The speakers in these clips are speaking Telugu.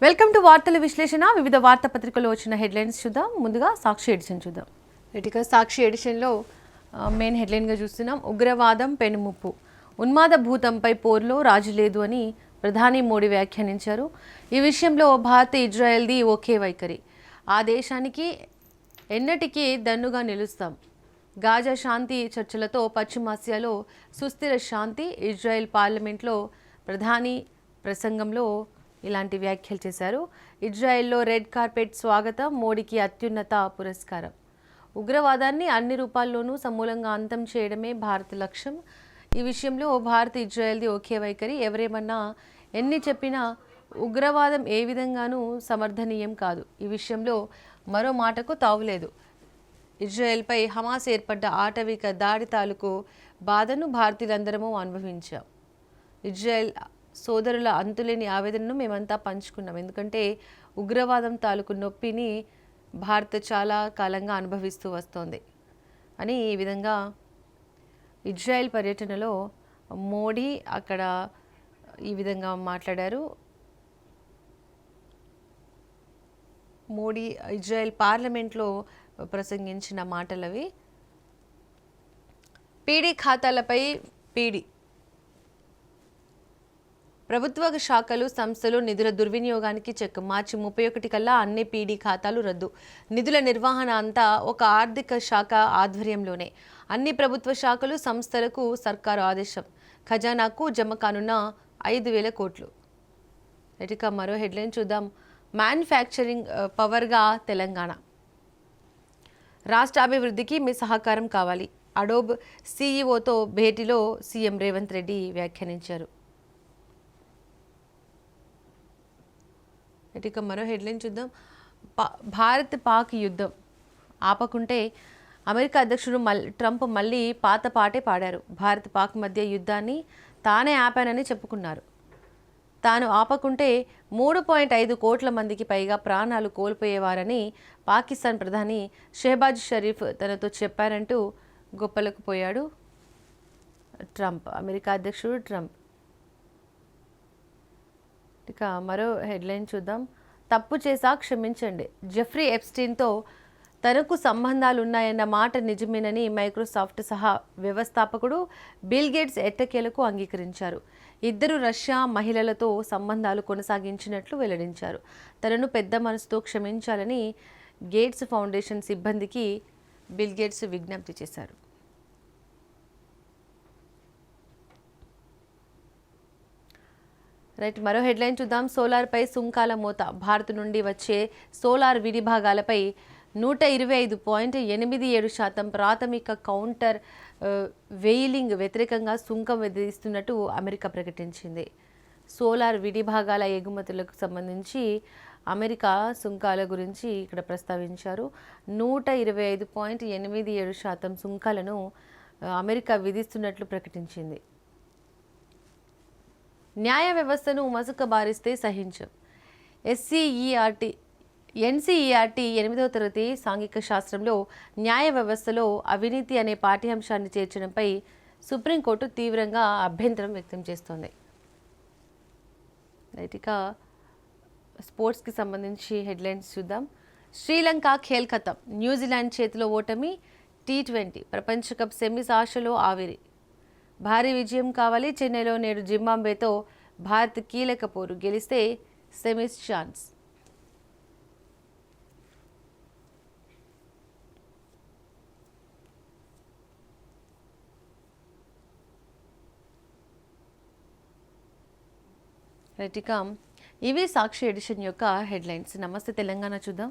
వెల్కమ్ టు వార్తల విశ్లేషణ. వివిధ వార్తాపత్రికల్లో వచ్చిన హెడ్లైన్స్ చూద్దాం. ముందుగా సాక్షి ఎడిషన్ చూద్దాం. ఇటుక సాక్షి ఎడిషన్లో మెయిన్ హెడ్లైన్గా చూస్తున్నాం. ఉగ్రవాదం పెనుముప్పు, ఉన్మాద భూతంపై పోరులో రాజు లేదు అని ప్రధాని మోడీ వ్యాఖ్యానించారు. ఈ విషయంలో భారత్ ఇజ్రాయెల్ది ఒకే వైఖరి, ఆ దేశానికి ఎన్నటికీ దన్నుగా నిలుస్తాం. గాజా శాంతి చర్చలతో పశ్చిమాసియాలో సుస్థిర శాంతి. ఇజ్రాయెల్ పార్లమెంట్లో ప్రధాని ప్రసంగంలో ఇలాంటి వ్యాఖ్యలు చేశారు. ఇజ్రాయెల్లో రెడ్ కార్పెట్ స్వాగతం, మోడీకి అత్యున్నత పురస్కారం. ఉగ్రవాదాన్ని అన్ని రూపాల్లోనూ సమూలంగా అంతం చేయడమే భారత లక్ష్యం. ఈ విషయంలో భారత్ ఇజ్రాయెల్ది ఒకే వైఖరి, ఎవరేమన్నా ఎన్ని చెప్పినా ఉగ్రవాదం ఏ విధంగానూ సమర్థనీయం కాదు. ఈ విషయంలో మరో మాటకు తావులేదు. ఇజ్రాయెల్పై హమాస్ ఏర్పడ్డ ఆటవిక దాడి తాలూకు బాధను భారతీయులందరము అనుభవించాం. ఇజ్రాయెల్ సోదరుల అంతులేని ఆవేదనను మేమంతా పంచుకున్నాం. ఎందుకంటే ఉగ్రవాదం తాలూకు నొప్పిని భారత్ చాలా కాలంగా అనుభవిస్తూ వస్తోంది అని ఈ విధంగా ఇజ్రాయెల్ పర్యటనలో మోడీ అక్కడ ఈ విధంగా మాట్లాడారు. మోడీ ఇజ్రాయెల్ పార్లమెంట్లో ప్రసంగించిన మాటలవి. పీడీ ఖాతాలపై పీడీ, ప్రభుత్వ శాఖలు సంస్థలు నిధుల దుర్వినియోగానికి చెక్. మార్చి 31 కల్లా అన్ని పీడీ ఖాతాలు రద్దు. నిధుల నిర్వహణ అంతా ఒక ఆర్థిక శాఖ ఆధ్వర్యంలోనే. అన్ని ప్రభుత్వ శాఖలు సంస్థలకు సర్కారు ఆదేశం. ఖజానాకు జమ కానున్న 5,000 కోట్లు. ఇక మరో హెడ్లైన్ చూద్దాం. మ్యానుఫ్యాక్చరింగ్ పవర్గా తెలంగాణ, రాష్ట్ర అభివృద్ధికి మీ సహకారం కావాలి. అడోబ్ సీఈఓతో భేటీలో సీఎం రేవంత్ రెడ్డి వ్యాఖ్యానించారు. ఇక మరో హెడ్లైన్ చూద్దాం. భారత్ పాక్ యుద్ధం ఆపకుంటే అమెరికా అధ్యక్షుడు ట్రంప్ మళ్ళీ పాత పాటే పాడారు. భారత్ పాక్ మధ్య యుద్ధాన్ని తానే ఆపానని చెప్పుకున్నారు. తాను ఆపకుంటే 3.5 కోట్ల మందికి పైగా ప్రాణాలు కోల్పోయేవారని పాకిస్తాన్ ప్రధాని షెహబాజ్ షరీఫ్ తనతో చెప్పారంటూ గొప్పలకు పోయాడు ట్రంప్, అమెరికా అధ్యక్షుడు ట్రంప్. ఇక మరో హెడ్లైన్ చూద్దాం. తప్పు చేసా క్షమించండి, జెఫ్రీ ఎప్స్టీన్తో తనకు సంబంధాలు ఉన్నాయన్న మాట నిజమేనని మైక్రోసాఫ్ట్ సహా వ్యవస్థాపకుడు బిల్ గేట్స్ ఎట్టకేలకు అంగీకరించారు. ఇద్దరు రష్యా మహిళలతో సంబంధాలు కొనసాగించినట్లు వెల్లడించారు. తనను పెద్ద మనసుతో క్షమించాలని గేట్స్ ఫౌండేషన్ సిబ్బందికి బిల్ గేట్స్ విజ్ఞప్తి చేశారు. రైట్, మరో హెడ్లైన్ చూద్దాం. సోలార్పై సుంకాల మోత, భారత్ నుండి వచ్చే సోలార్ విడిభాగాలపై 125.87% ప్రాథమిక కౌంటర్ వెయిలింగ్ వ్యతిరేకంగా సుంకం విధిస్తున్నట్టు అమెరికా ప్రకటించింది. సోలార్ విడిభాగాల ఎగుమతులకు సంబంధించి అమెరికా సుంకాల గురించి ఇక్కడ ప్రస్తావించారు. 125.87% సుంకాలను అమెరికా విధిస్తున్నట్లు ప్రకటించింది. న్యాయ వ్యవస్థను మసుకబారిస్తే సహించం. ఎన్సీఈఆర్టీ 8వ తరగతి సాంఘిక శాస్త్రంలో న్యాయ వ్యవస్థలో అవినీతి అనే పాఠ్యాంశాన్ని చేర్చడంపై సుప్రీంకోర్టు తీవ్రంగా అభ్యంతరం వ్యక్తం చేస్తోంది. ఇక స్పోర్ట్స్కి సంబంధించి హెడ్లైన్స్ చూద్దాం. శ్రీలంక ఖేల్ ఖతం, న్యూజిలాండ్ చేతిలో ఓటమి. T20 ప్రపంచ కప్ సెమీస్ ఆశలో ఆవిరి, భారీ విజయం కావాలి. చెన్నైలో నేడు జింబాబ్వేతో భారత్ కీలక పోరు, గెలిస్తే సెమీస్ ఛాన్స్. రైటిక ఇవి సాక్షి ఎడిషన్ యొక్క హెడ్లైన్స్. నమస్తే తెలంగాణ చూద్దాం.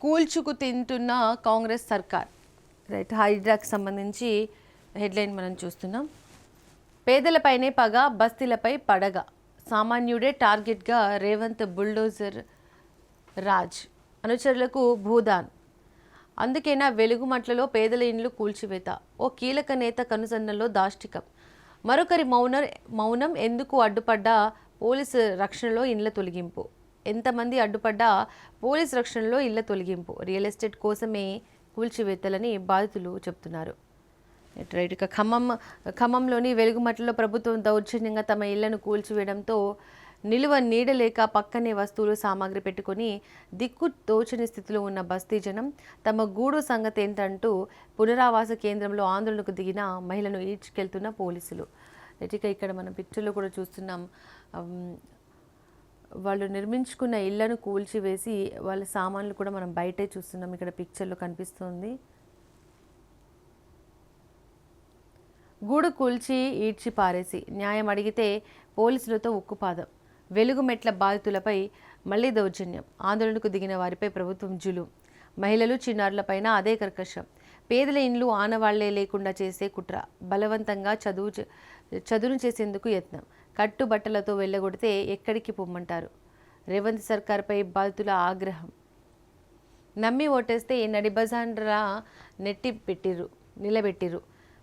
కూల్చుకు తింటున్న కాంగ్రెస్ సర్కార్. రైట్, హైడ్రాకి సంబంధించి హెడ్లైన్ మనం చూస్తున్నాం. పేదలపైనే పగ, బస్తీలపై పడగ, సామాన్యుడే టార్గెట్గా రేవంత్ బుల్డోజర్ రాజ్, అనుచరులకు భూదాన్. అందుకేనా వెలుగుమట్లలో పేదల ఇండ్లు కూల్చివేత, ఓ కీలక నేత కనుసన్నల్లో దాష్టికం. మరొకరి మౌనం ఎందుకు అడ్డుపడ్డా పోలీసు రక్షణలో ఇండ్ల తొలగింపు. ఎంతమంది అడ్డుపడ్డా పోలీస్ రక్షణలో ఇళ్ల తొలగింపు. రియల్ ఎస్టేట్ కోసమే కూల్చివేతలని బాధితులు చెబుతున్నారు. రైట్. ఇక ఖమ్మంలోని వెలుగుమట్లలో ప్రభుత్వం దౌర్జన్యంగా తమ ఇళ్లను కూల్చివేయడంతో నిలువ నీడలేక పక్కనే వస్తువులు సామాగ్రి పెట్టుకుని దిక్కు తోచని స్థితిలో ఉన్న బస్తీ జనం తమ గూడు సంగతి ఏంటంటూ పునరావాస కేంద్రంలో ఆందోళనకు దిగిన మహిళను ఈడ్చుకెళ్తున్న పోలీసులు. ఇక ఇక్కడ మనం పిక్చర్లో కూడా చూస్తున్నాం. వాళ్ళు నిర్మించుకున్న ఇళ్లను కూల్చివేసి వాళ్ళ సామాన్లు కూడా మనం బయటే చూస్తున్నాం. ఇక్కడ పిక్చర్లో కనిపిస్తుంది. గూడు కూల్చి ఈడ్చి పారేసి న్యాయం అడిగితే పోలీసులతో ఉక్కుపాదం. వెలుగుమెట్ల బాధితులపై మళ్లీ దౌర్జన్యం. ఆందోళనకు దిగిన వారిపై ప్రభుత్వం జులుం. మహిళలు చిన్నారులపైన అదే కర్కశం. పేదల ఇండ్లు ఆనవాళ్లే లేకుండా చేసే కుట్ర. బలవంతంగా చదును చేసేందుకు యత్నం. కట్టుబట్టలతో వెళ్ళగొడితే ఎక్కడికి పొమ్మంటారు. రేవంత్ సర్కార్పై బాధితుల ఆగ్రహం. నమ్మి ఓటేస్తే నడిబజాండ్రా నిలబెట్టిర్రు.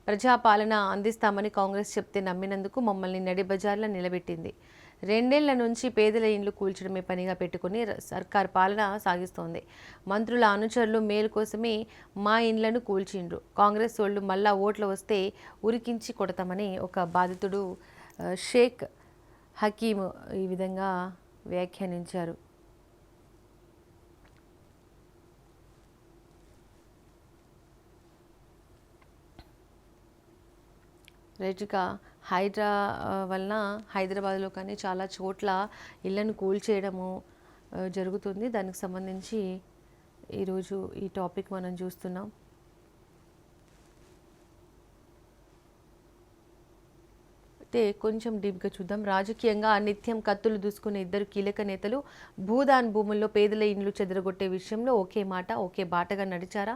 ప్రజాపాలన అందిస్తామని కాంగ్రెస్ చెప్తే నమ్మినందుకు మమ్మల్ని నడిబజార్లో నిలబెట్టింది. 2 ఏళ్ల నుంచి పేదల ఇండ్లు కూల్చడమే పనిగా పెట్టుకుని సర్కార్ పాలన సాగిస్తోంది. మంత్రుల అనుచరులు మేలు కోసమే మా ఇండ్లను కూల్చిండ్రు. కాంగ్రెస్ వాళ్ళు మళ్ళా ఓట్లు వస్తే ఉరికించి కొడతామని ఒక బాధితుడు షేక్ హకీమ్ ఈ విధంగా వ్యాఖ్యానించారు. రైట్గా హైడ్రా వలన హైదరాబాద్లో కానీ చాలా చోట్ల ఇళ్లను కూల్చేయడము జరుగుతుంది. దానికి సంబంధించి ఈరోజు ఈ టాపిక్ మనం చూస్తున్నాం. అయితే కొంచెం డీప్గా చూద్దాం. రాజకీయంగా నిత్యం కత్తులు దూసుకునే ఇద్దరు కీలక నేతలు భూదాన్ భూముల్లో పేదల ఇండ్లు చెదరగొట్టే విషయంలో ఒకే మాట ఒకే బాటగా నడిచారా?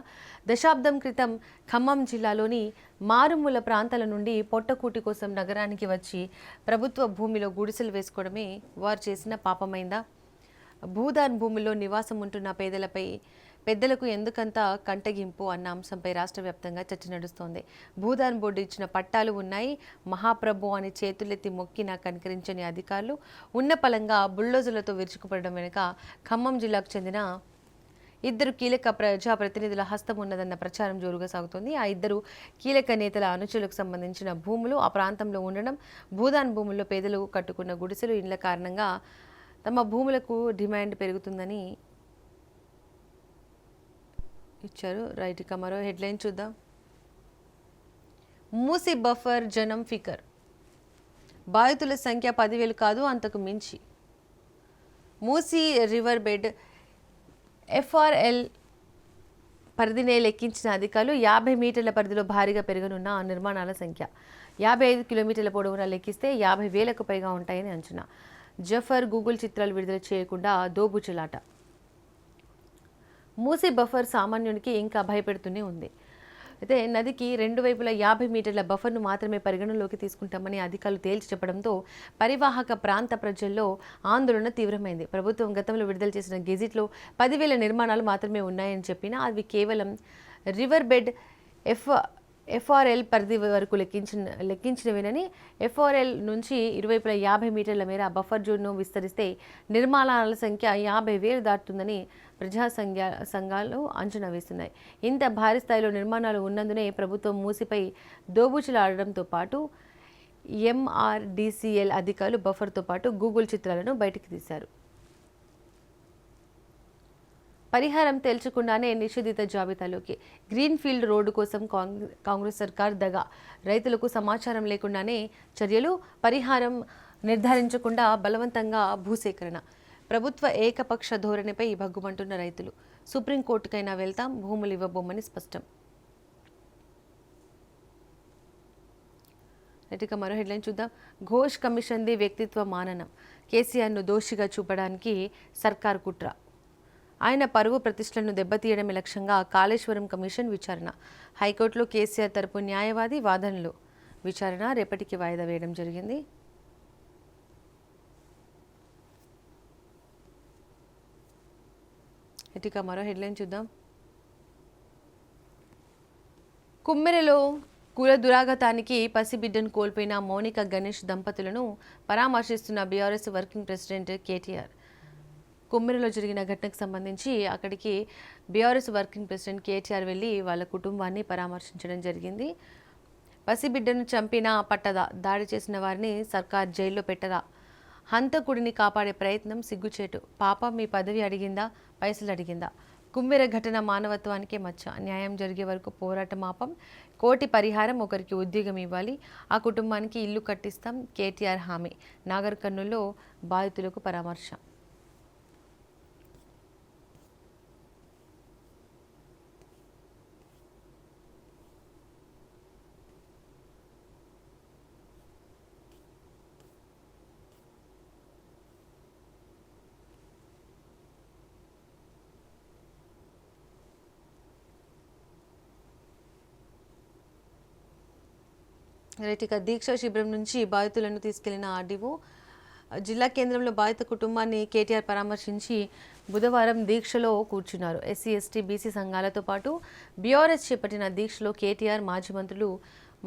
దశాబ్దం క్రితం ఖమ్మం జిల్లాలోని మారుమూల ప్రాంతాల నుండి పొట్టకూటి కోసం నగరానికి వచ్చి ప్రభుత్వ భూమిలో గుడిసెలు వేసుకోవడమే వారు చేసిన పాపమైందా? భూదాన్ భూమిలో నివాసం ఉంటున్న పెద్దలకు ఎందుకంత కంటగింపు అన్న అంశంపై రాష్ట్ర వ్యాప్తంగా చర్చ నడుస్తోంది. భూదాన్ బోర్డు ఇచ్చిన పట్టాలు ఉన్నాయి. మహాప్రభు అని చేతులెత్తి మొక్కినా కనికరించని అధికారులు ఉన్న పలంగా బుల్డోజర్లతో విరుచుకుపడడం వెనుక ఖమ్మం జిల్లాకు చెందిన ఇద్దరు కీలక ప్రజాప్రతినిధుల హస్తం ఉన్నదన్న ప్రచారం జోరుగా సాగుతోంది. ఆ ఇద్దరు కీలక నేతల అనుచరులకు సంబంధించిన భూములు ఆ ప్రాంతంలో ఉండడం, భూదాన్ భూముల్లో పేదలు కట్టుకున్న గుడిసెలు ఇండ్ల కారణంగా తమ భూములకు డిమాండ్ పెరుగుతుందని ఇచ్చారు. రైట్. ఇక మరో హెడ్లైన్ చూద్దాం. మూసి బఫర్ జనం ఫికర్. బాధితుల సంఖ్య 10,000 కాదు అంతకు మించి. మూసి రివర్ బెడ్ FRL పరిధినే లెక్కించిన అధికారులు 50 మీటర్ల పరిధిలో భారీగా పెరగనున్న నిర్మాణాల సంఖ్య 55 కిలోమీటర్ల పొడవున లెక్కిస్తే 50,000కు పైగా ఉంటాయని అంచనా. జఫర్ గూగుల్ చిత్రాలు విడుదల చేయకుండా దోబుచులాట. మూసీ బఫర్ సామాన్యునికి ఇంకా భయపెడుతూనే ఉంది. అయితే నదికి 2 వైపులా 50 మీటర్ల బఫర్ను మాత్రమే పరిగణలోకి తీసుకుంటామని అధికారులు తేల్చి చెప్పడంతో పరివాహక ప్రాంత ప్రజల్లో ఆందోళన తీవ్రమైంది. ప్రభుత్వం గతంలో విడుదల చేసిన గెజిట్లో 10,000 నిర్మాణాలు మాత్రమే ఉన్నాయని చెప్పినా అవి కేవలం రివర్ బెడ్ FRL పరిధి వరకు లెక్కించినవేనని, FRL నుంచి ఇరువైపులా 50 మీటర్ల మేర బఫర్ జోన్ను విస్తరిస్తే నిర్మాణాల సంఖ్య 50,000 దాటుతుందని ప్రజా సంఘాలు అంచనా వేస్తున్నాయి. ఇంత భారీ స్థాయిలో నిర్మాణాలు ఉన్నందునే ప్రభుత్వం మూసిపై దోబూచులాడడంతో పాటు MRDCL అధికారులు బఫర్తో పాటు గూగుల్ చిత్రాలను బయటికి తీశారు. పరిహారం తేల్చకుండానే నిషేధిత జాబితాలోకి. గ్రీన్ఫీల్డ్ రోడ్డు కోసం కాంగ్రెస్ సర్కార్ దగా. రైతులకు సమాచారం లేకుండానే చర్యలు. పరిహారం నిర్ధారించకుండా బలవంతంగా భూసేకరణ. ప్రభుత్వ ఏకపక్ష ధోరణిపై భగ్గుమంటున్న రైతులు. సుప్రీంకోర్టుకైనా వెళ్తాం, భూములు ఇవ్వబోమని స్పష్టం. ఇక మరో హెడ్లైన్ చూద్దాం. ఘోష్ కమిషన్ది వ్యక్తిత్వ మాననం. కేసీఆర్ను దోషిగా చూపడానికి సర్కార్ కుట్ర. ఆయన పరువు ప్రతిష్టలను దెబ్బతీయడమే లక్ష్యంగా కాళేశ్వరం కమిషన్ విచారణ. హైకోర్టులో కేసీఆర్ తరపు న్యాయవాది వాదనలు. విచారణ రేపటికి వాయిదా వేయడం జరిగింది. ఇక మరో హెడ్లైన్ చూద్దాం. కుమ్మెరలో కుల దురాఘాతానికి పసిబిడ్డను కోల్పోయిన మౌనిక గణేష్ దంపతులను పరామర్శిస్తున్న బీఆర్ఎస్ వర్కింగ్ ప్రెసిడెంట్ కేటీఆర్. కొమ్మిరిలో జరిగిన ఘటనకు సంబంధించి అక్కడికి బీఆర్ఎస్ వర్కింగ్ ప్రెసిడెంట్ కేటీఆర్ వెళ్ళి వాళ్ళ కుటుంబాన్ని పరామర్శించడం జరిగింది. పసిబిడ్డను చంపినా పట్టదా, దాడి చేసిన వారిని సర్కార్ జైల్లో పెట్టదా, హంతకుడిని కాపాడే ప్రయత్నం సిగ్గుచేటు, పాప మీ పదవి అడిగిందా, పైసలు అడిగిందా, కుమ్మెర ఘటన మానవత్వానికే మచ్చ, న్యాయం జరిగే వరకు పోరాటం ఆపం, కోటి పరిహారం, ఒకరికి ఉద్యోగం ఇవ్వాలి, ఆ కుటుంబానికి ఇల్లు కట్టిస్తాం, కేటీఆర్ హామీ. నాగర్ కర్నూల్లో బాధితులకు పరామర్శ. రైట్, దీక్ష శిబిరం నుంచి బాధితులను తీసుకెళ్లిన ఆర్డీఓ జిల్లా కేంద్రంలో బాధిత కుటుంబాన్ని కేటీఆర్ పరామర్శించి బుధవారం దీక్షలో కూర్చున్నారు. ఎస్సీ ఎస్టీ బీసీ సంఘాలతో పాటు బీఆర్ఎస్ చేపట్టిన దీక్షలో కేటీఆర్, మాజీ మంత్రులు,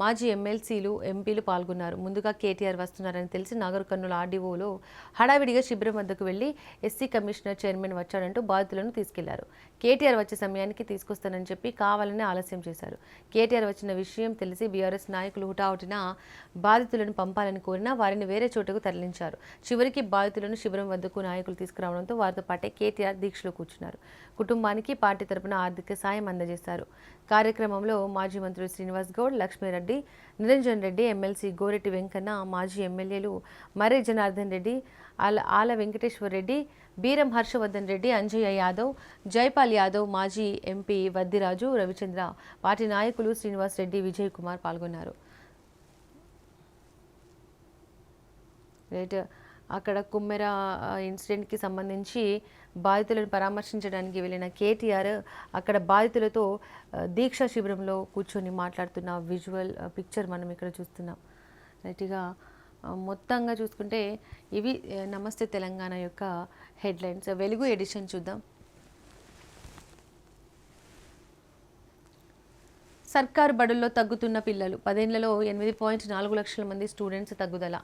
మాజీ ఎమ్మెల్సీలు, ఎంపీలు పాల్గొన్నారు. ముందుగా కేటీఆర్ వస్తున్నారని తెలిసి నాగర్ కర్నూలు ఆర్డీఓలో హడావిడిగా శిబిరం వద్దకు వెళ్లి ఎస్సీ కమిషనర్ చైర్మన్ వచ్చాడంటూ బాధితులను తీసుకెళ్లారు. కేటీఆర్ వచ్చే సమయానికి తీసుకొస్తానని చెప్పి కావాలని ఆలస్యం చేశారు. కేటీఆర్ వచ్చిన విషయం తెలిసి బీఆర్ఎస్ నాయకులు హుటాహుటిన బాధితులను పంపాలని కోరినా వారిని వేరే చోటుకు తరలించారు. చివరికి బాధితులను శిబిరం వద్దకు నాయకులు తీసుకురావడంతో వారితో పాటే కేటీఆర్ దీక్షలో కూర్చున్నారు. కుటుంబానికి పార్టీ తరపున ఆర్థిక సాయం అందజేశారు. కార్యక్రమంలో మాజీ మంత్రులు శ్రీనివాస్ గౌడ్, లక్ష్మీరెడ్డి, నిరంజన్ రెడ్డి, ఎమ్మెల్సీ గోరెట్టి వెంకన్న, మాజీ ఎమ్మెల్యేలు మర్రి జనార్దన్ రెడ్డి, ఆల వెంకటేశ్వర్ రెడ్డి, బీరం హర్షవర్ధన్ రెడ్డి, అంజయ్య యాదవ్, జైపాల్ యాదవ్, మాజీ ఎంపీ వద్దిరాజు రవిచంద్ర, పార్టీ నాయకులు శ్రీనివాస్ రెడ్డి, విజయ్ కుమార్ పాల్గొన్నారు. రైట్, అక్కడ కుమ్మెర ఇన్సిడెంట్కి సంబంధించి బాధితులను పరామర్శించడానికి వెళ్ళిన కేటీఆర్ అక్కడ బాధితులతో దీక్షా శిబిరంలో కూర్చొని మాట్లాడుతున్న విజువల్ పిక్చర్ మనం ఇక్కడ చూస్తున్నాం. రైట్గా మొత్తంగా చూసుకుంటే ఇవి నమస్తే తెలంగాణ యొక్క హెడ్లైన్స్. వెలుగు ఎడిషన్ చూద్దాం. సర్కారు బడుల్లో తగ్గుతున్న పిల్లలు, 10 ఏళ్లలో 8.4 లక్షల మంది స్టూడెంట్స్ తగ్గుదల.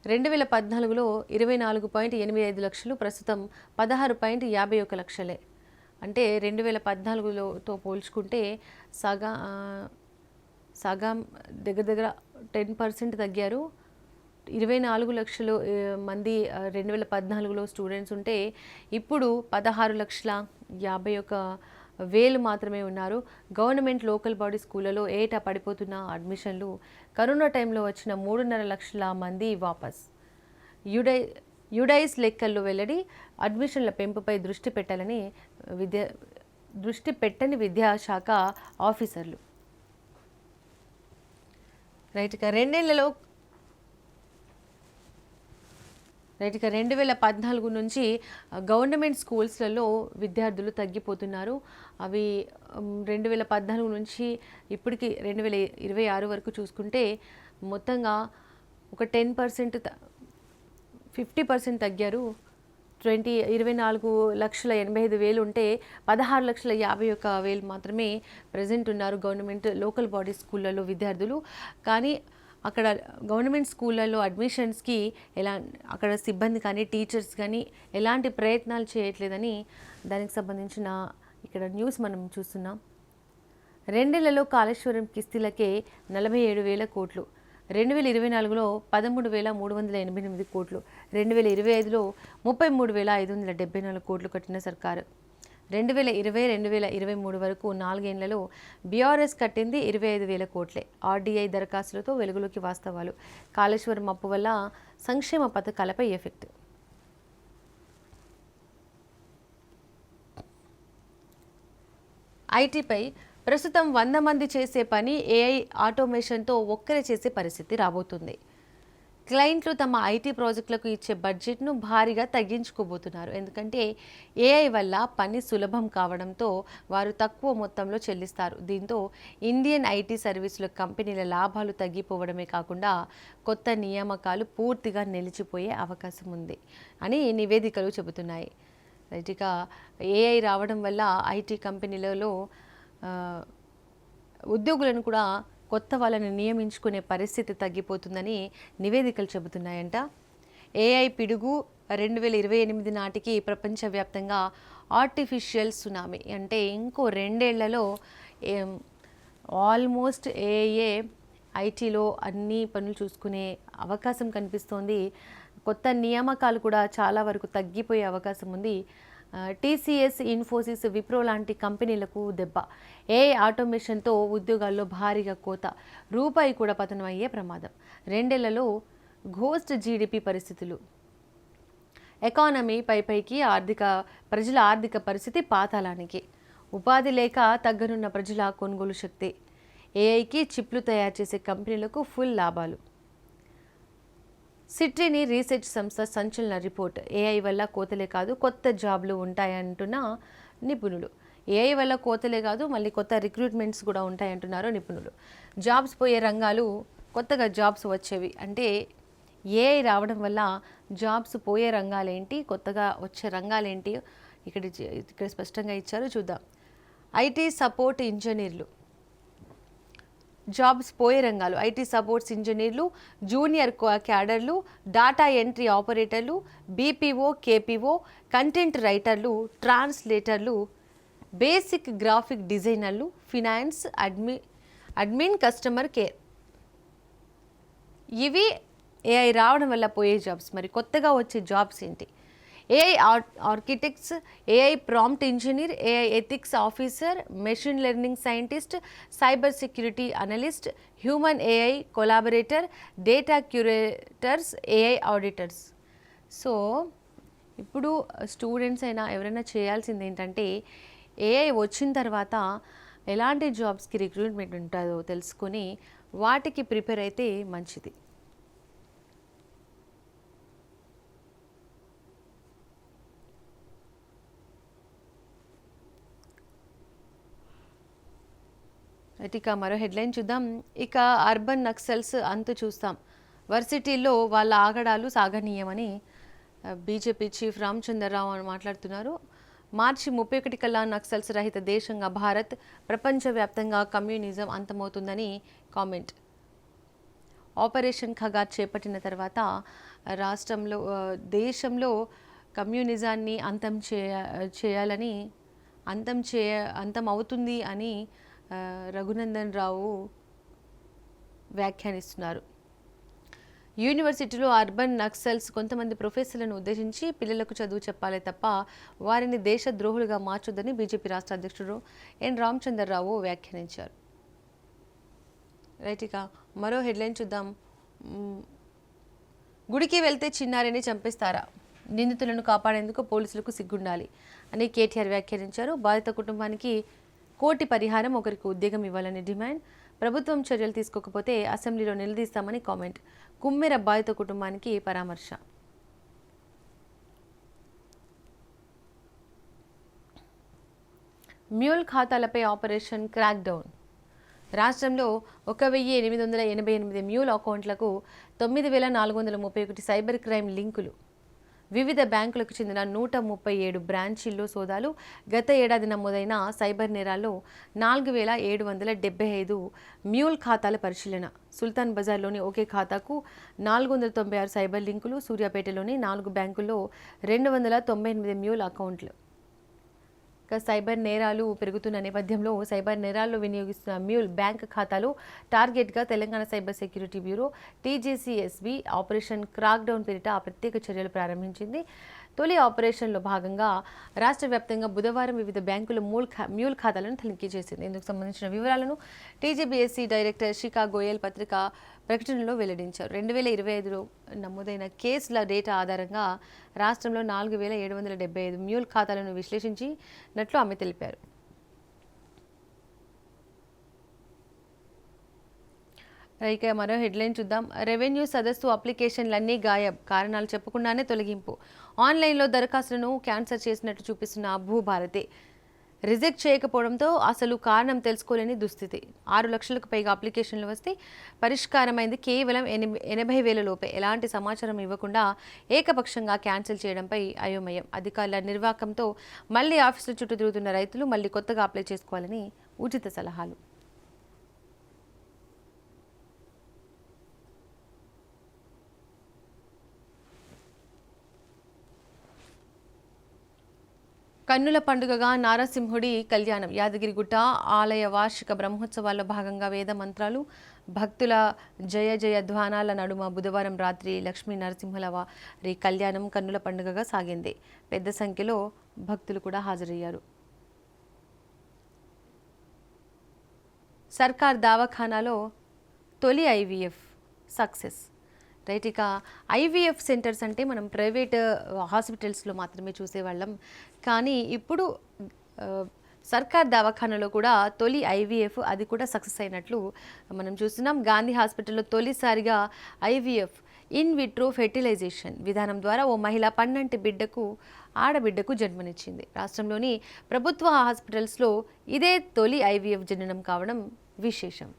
2014లో 24.85 లక్షలు, ప్రస్తుతం 16.51 లక్షలే. అంటే 2014తో పోల్చుకుంటే సగం దగ్గర 10% తగ్గారు. 24 లక్షలు మంది 2014లో స్టూడెంట్స్ ఉంటే ఇప్పుడు 16,51,000 మాత్రమే ఉన్నారు. గవర్నమెంట్ లోకల్ బాడీ స్కూళ్ళలో ఏటా పడిపోతున్న అడ్మిషన్లు, కరోనా టైంలో వచ్చిన 3.5 లక్షల మంది వాపస్. యుడైస్ లెక్కల్లో వెల్లడి, అడ్మిషన్ల పెంపుపై దృష్టి పెట్టని విద్యాశాఖ ఆఫీసర్లు. రైట్, ఇక 2014 నుంచి గవర్నమెంట్ స్కూల్స్లలో విద్యార్థులు తగ్గిపోతున్నారు. అవి 2014 నుంచి ఇప్పటికి 2026 వరకు చూసుకుంటే మొత్తంగా ఒక 10%, 50% తగ్గారు. 24,85,000 ఉంటే 16,51,000 మాత్రమే ప్రజెంట్ ఉన్నారు గవర్నమెంట్ లోకల్ బాడీ స్కూళ్ళలో విద్యార్థులు. కానీ అక్కడ గవర్నమెంట్ స్కూళ్ళల్లో అడ్మిషన్స్కి అక్కడ సిబ్బంది కానీ టీచర్స్ కానీ ఎలాంటి ప్రయత్నాలు చేయట్లేదని దానికి సంబంధించిన ఇక్కడ న్యూస్ మనం చూస్తున్నాం. 2 ఏళ్లలో కాళేశ్వరం కిస్తీలకే 47,000 కోట్లు, 2024లో 13,388 కోట్లు, 2025లో 33,574 కోట్లు కట్టిన సర్కారు. 2020-2023 వరకు 4 ఏళ్లలో బీఆర్ఎస్ కట్టింది 25,000 కోట్లే. ఆర్డీఐ దరఖాస్తులతో వెలుగులోకి వాస్తవాలు. కాళేశ్వరం అప్పు వల్ల సంక్షేమ పథకాలపై ఎఫెక్ట్. ఐటీపై ప్రస్తుతం 100 మంది చేసే పని ఏఐ ఆటోమేషన్తో ఒక్కరే చేసే పరిస్థితి రాబోతుంది. క్లయింట్లు తమ ఐటీ ప్రాజెక్టులకు ఇచ్చే బడ్జెట్ను భారీగా తగ్గించుకోబోతున్నారు. ఎందుకంటే ఏఐ వల్ల పని సులభం కావడంతో వారు తక్కువ మొత్తంలో చెల్లిస్తారు. దీంతో ఇండియన్ ఐటీ సర్వీసుల కంపెనీల లాభాలు తగ్గిపోవడమే కాకుండా కొత్త నియామకాలు పూర్తిగా నిలిచిపోయే అవకాశం ఉంది అని నివేదికలు చెబుతున్నాయి. ఇక ఏఐ రావడం వల్ల ఐటీ కంపెనీలలో ఉద్యోగులను కూడా కొత్త వాళ్ళని నియమించుకునే పరిస్థితి తగ్గిపోతుందని నివేదికలు చెబుతున్నాయంట. ఏఐ పిడుగు 2028 నాటికి ప్రపంచవ్యాప్తంగా ఆర్టిఫిషియల్ సునామీ అంటే ఇంకో 2 ఏళ్లలో ఆల్మోస్ట్ ఏఏ ఐటీలో అన్ని పనులు చూసుకునే అవకాశం కనిపిస్తోంది. కొత్త నియామకాలు కూడా చాలా వరకు తగ్గిపోయే అవకాశం ఉంది. టీసీఎస్, ఇన్ఫోసిస్, విప్రో లాంటి కంపెనీలకు దెబ్బ. ఏఐ ఆటోమేషన్తో ఉద్యోగాల్లో భారీగా కోత, రూపాయి కూడా పతనం అయ్యే ప్రమాదం. 2 ఏళ్లలో ఘోస్ట్ జీడిపి పరిస్థితులు. ఎకానమీ పైకి ప్రజల ఆర్థిక పరిస్థితి పాతాళానికి. ఉపాధి లేక తగ్గనున్న ప్రజల కొనుగోలు శక్తి. ఏఐకి చిప్లు తయారు చేసే కంపెనీలకు ఫుల్ లాభాలు. సిట్రీని రీసెర్చ్ సంస్థ సంచలన రిపోర్ట్. ఏఐ వల్ల కోతలే కాదు కొత్త జాబ్లు ఉంటాయంటున్న నిపుణులు. ఏఐ వల్ల కోతలే కాదు మళ్ళీ కొత్త రిక్రూట్మెంట్స్ కూడా ఉంటాయంటున్నారు నిపుణులు. జాబ్స్ పోయే రంగాలు, కొత్తగా జాబ్స్ వచ్చేవి అంటే ఏఐ రావడం వల్ల జాబ్స్ పోయే రంగాలేంటి, కొత్తగా వచ్చే రంగాలేంటి ఇక్కడ స్పష్టంగా ఇచ్చారు, చూద్దాం. ఐటీ సపోర్ట్ ఇంజనీర్లు. జాబ్స్ పోయే రంగాలు ఐటీ సపోర్ట్స్ ఇంజనీర్లు, జూనియర్ క్యాడర్లు, డాటా ఎంట్రీ ఆపరేటర్లు, బీపీఓ, కేపీఓ, కంటెంట్ రైటర్లు, ట్రాన్స్లేటర్లు, బేసిక్ గ్రాఫిక్ డిజైనర్లు, ఫినాన్స్, అడ్మిన్, కస్టమర్ కేర్. ఇవి ఏఐ రావడం వల్ల పోయే జాబ్స్. మరి కొత్తగా వచ్చే జాబ్స్ ఏంటి? AI architects, AI prompt engineer, AI ethics officer, machine learning scientist, cyber security analyst, human AI collaborator, data curators, AI auditors. So ఇప్పుడు స్టూడెంట్స్ అయినా ఎవరైనా చేయాల్సింది ఏంటంటే ఏఐ వచ్చిన తర్వాత ఎలాంటి జాబ్స్కి రిక్రూట్మెంట్ ఉంటుందో తెలుసుకొని వాటికి ప్రిపేర్ అయితే మంచిది. ఇక మరో హెడ్లైన్ చూద్దాం. ఇక అర్బన్ నక్సల్స్ అంతు చూస్తాం. వర్సిటీల్లో వాళ్ళ ఆగడాలు సాగనీయమని బీజేపీ చీఫ్ రామచంద్రరావు అని మాట్లాడుతున్నారు. మార్చి 31 కల్లా నక్సల్స్ రహిత దేశంగా భారత్, ప్రపంచవ్యాప్తంగా కమ్యూనిజం అంతమవుతుందని కామెంట్. ఆపరేషన్ ఖగార్ చేపట్టిన తర్వాత దేశంలో కమ్యూనిజాన్ని చేయాలని అంతం అవుతుంది అని రఘునందన్ రావు వ్యాఖ్యానిస్తున్నారు. యూనివర్సిటీలో అర్బన్ నక్సల్స్ కొంతమంది ప్రొఫెసర్లను ఉద్దేశించి పిల్లలకు చదువు చెప్పాలే తప్ప వారిని దేశద్రోహులుగా మార్చొద్దని బీజేపీ రాష్ట్ర అధ్యక్షుడు ఎన్ రామచంద్రరావు వ్యాఖ్యానించారు. రైట్, ఇక మరో హెడ్లైన్ చూద్దాం. గుడికి వెళ్తే చిన్నారిని చంపేస్తారా? నిందితులను కాపాడేందుకు పోలీసులకు సిగ్గుండాలి అని కేటీఆర్ వ్యాఖ్యానించారు. బాధిత కుటుంబానికి కోటి పరిహారం, ఒకరికి ఉద్యోగం ఇవ్వాలని డిమాండ్. ప్రభుత్వం చర్యలు తీసుకోకపోతే అసెంబ్లీలో నిలదీస్తామని కామెంట్. కుమ్మెర బాధిత కుటుంబానికి పరామర్శ. మ్యూల్ ఖాతాలపై ఆపరేషన్ క్రాక్ డౌన్. రాష్ట్రంలో 1888 మ్యూల్ అకౌంట్లకు 9431 సైబర్ క్రైమ్ లింకులు. వివిధ బ్యాంకులకు చెందిన 137 బ్రాంచీల్లో సోదాలు. గత ఏడాది నమోదైన సైబర్ నేరాల్లో 4775 మ్యూల్ ఖాతాల పరిశీలన. సుల్తాన్ బజార్లోని ఒకే ఖాతాకు 496 సైబర్ లింకులు. సూర్యాపేటలోని 4 బ్యాంకుల్లో 298 మ్యూల్ అకౌంట్లు. సైబర్ నేరాలు పెరుగుతున్న నేపథ్యంలో సైబర్ నేరాల్లో వినియోగిస్తున్న మ్యూల్ బ్యాంక్ ఖాతాలు టార్గెట్గా Telangana cyber security bureau టీజీసీఎస్బీ operation crack down పేరిట ప్రత్యేక చర్యలు ప్రారంభించింది. తొలి ఆపరేషన్లో భాగంగా రాష్ట్ర వ్యాప్తంగా బుధవారం వివిధ బ్యాంకుల మ్యూల్ ఖాతాలను తనిఖీ చేసింది. ఇందుకు సంబంధించిన వివరాలను టీజీబీఎస్సీ డైరెక్టర్ శిఖా గోయల్ పత్రికా ప్రకటనలో వెల్లడించారు. 2025లో నమోదైన కేసుల డేటా ఆధారంగా రాష్ట్రంలో 4775 మ్యూల్ ఖాతాలను విశ్లేషించినట్లు ఆమె తెలిపారు. ఇక మరో హెడ్లైన్ చూద్దాం. రెవెన్యూ సదస్సు అప్లికేషన్లన్నీ గాయబ్, కారణాలు చెప్పకుండానే తొలగింపు. ఆన్లైన్లో దరఖాస్తులను క్యాన్సర్ చేసినట్టు చూపిస్తున్న భూభారతి రిజెక్ట్ చేయకపోవడంతో అసలు కారణం తెలుసుకోలేని దుస్థితి. 6 లక్షలకు పైగా అప్లికేషన్లు వస్తే పరిష్కారమైంది కేవలం 80,000 లోపే. ఎలాంటి సమాచారం ఇవ్వకుండా ఏకపక్షంగా క్యాన్సిల్ చేయడంపై అయోమయం. అధికారుల నిర్వాకంతో మళ్లీ ఆఫీసుల చుట్టూ తిరుగుతున్న రైతులు మళ్లీ కొత్తగా అప్లై చేసుకోవాలని ఉచిత సలహాలు. కన్నుల పండుగగా నారసింహుడి కళ్యాణం యాదగిరిగుట్ట ఆలయ వార్షిక బ్రహ్మోత్సవాల్లో భాగంగా వేద మంత్రాలు భక్తుల జయ జయ ధ్వానాల నడుమ బుధవారం రాత్రి లక్ష్మీ నరసింహుల వారి కళ్యాణం కన్నుల పండుగగా సాగింది. పెద్ద సంఖ్యలో భక్తులు కూడా హాజరయ్యారు. సర్కార్ దవాఖానాలో తొలి ఐవీఎఫ్ సక్సెస్. రైట్, ఇక ఐవీఎఫ్ సెంటర్స్ అంటే మనం ప్రైవేట్ హాస్పిటల్స్లో మాత్రమే చూసేవాళ్ళం, కానీ ఇప్పుడు సర్కార్ దవాఖానలో కూడా తొలి ఐవీఎఫ్ అది కూడా సక్సెస్ అయినట్లు మనం చూస్తున్నాం. గాంధీ హాస్పిటల్లో తొలిసారిగా ఐవీఎఫ్ ఇన్ విట్రో ఫెర్టిలైజేషన్ విధానం ద్వారా ఓ మహిళ పన్నంటి ఆడబిడ్డకు జన్మనిచ్చింది. రాష్ట్రంలోని ప్రభుత్వ హాస్పిటల్స్లో ఇదే తొలి ఐవీఎఫ్ జననం కావడం విశేషం.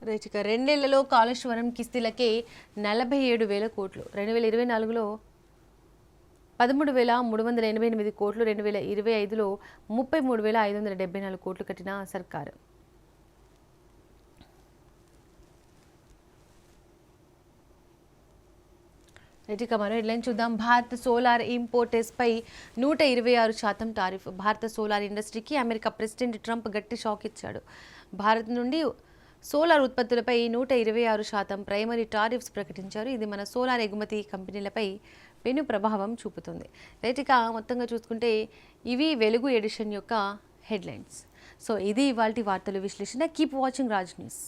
రైట్, 2 నెలల్లో కాళేశ్వరం కిస్తీలకే 47,000 కోట్లు. 2024లో 13,388 కోట్లు, 2025లో 33,574 కోట్లు కట్టిన సర్కారు. ఇక మరో హెడ్లైన్ చూద్దాం. భారత్ సోలార్ ఇంపోర్టర్స్పై 126% టారిఫ్. భారత సోలార్ ఇండస్ట్రీకి అమెరికా ప్రెసిడెంట్ ట్రంప్ గట్టి షాక్ ఇచ్చాడు. భారత్ నుండి సోలార్ ఉత్పత్తులపై 126% ప్రైమరీ టారిఫ్స్ ప్రకటించారు. ఇది మన సోలార్ ఎగుమతి కంపెనీలపై పెను ప్రభావం చూపుతుంది. రైట్, ఇక మొత్తంగా చూసుకుంటే ఇవి వెలుగు ఎడిషన్ యొక్క హెడ్లైన్స్. సో ఇది ఇవాల్టి వార్తలు విశ్లేషణ. Keep watching Raj news.